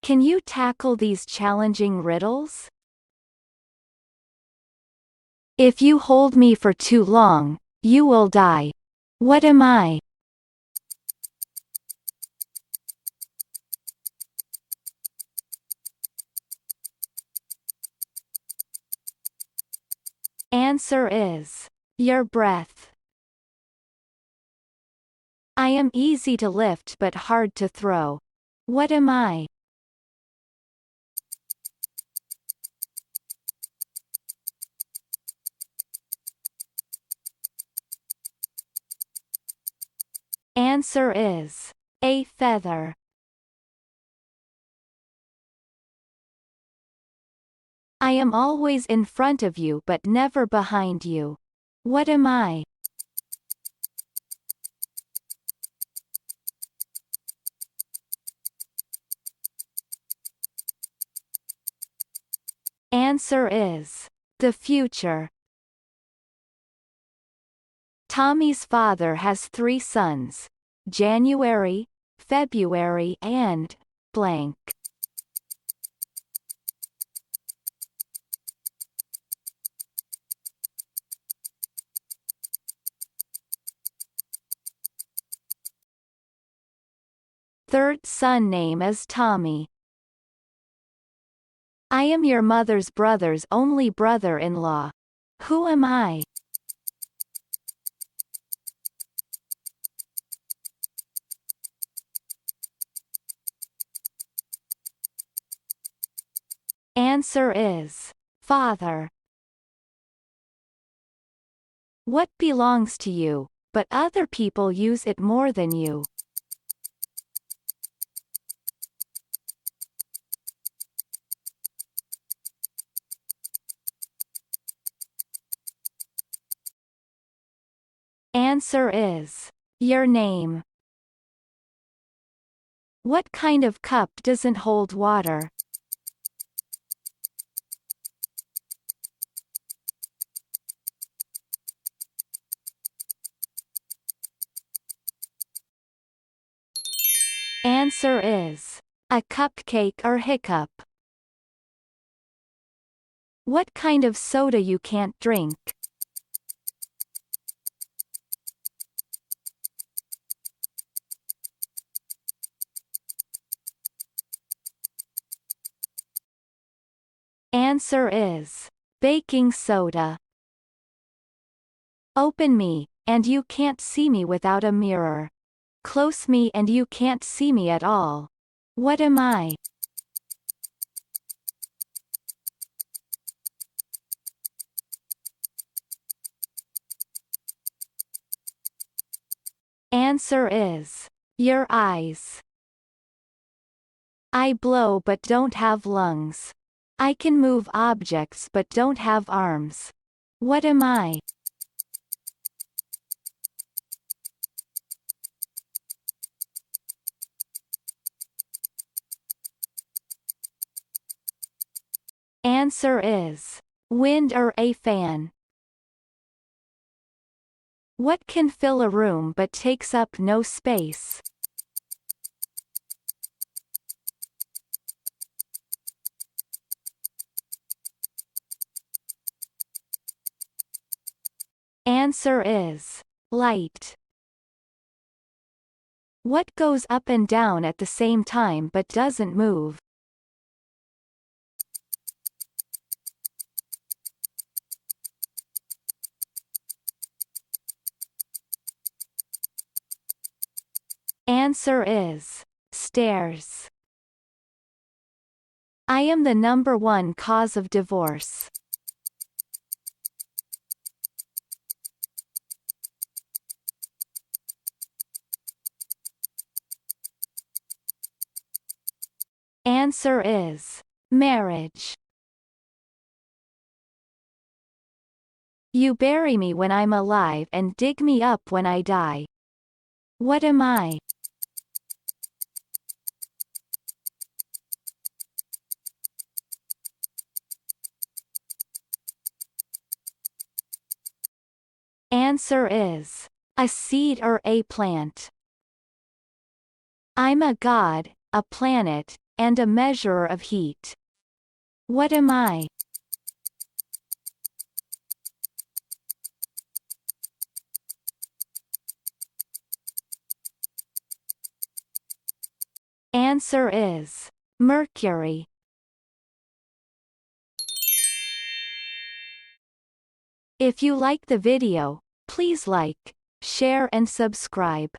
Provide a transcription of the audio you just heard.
Can you tackle these challenging riddles? If you hold me for too long, you will die. What am I? Answer is your breath. I am easy to lift but hard to throw. What am I? Answer is a feather. I am always in front of you but never behind you. What am I? Answer is the future. Tommy's father has 3 sons: January, February and blank. Third son name is Tommy. I am your mother's brother's only brother-in-law. Who am I? Answer is father. What belongs to you, but other people use it more than you? Answer is your name. What kind of cup doesn't hold water? Answer is a cupcake or hiccup. What kind of soda you can't drink? Answer is baking soda. Open me, and you can't see me without a mirror. Close me and you can't see me at all. What am I? Answer is your eyes. I blow but don't have lungs. I can move objects but don't have arms. What am I? Answer is wind or a fan. What can fill a room but takes up no space? Answer is light. What goes up and down at the same time but doesn't move? Answer is stairs. I am the number 1 cause of divorce. Answer is marriage. You bury me when I'm alive and dig me up when I die. What am I? Answer is a seed or a plant. I'm a god, a planet, and a measurer of heat. What am I? Answer is Mercury. If you like the video, please like, share and subscribe.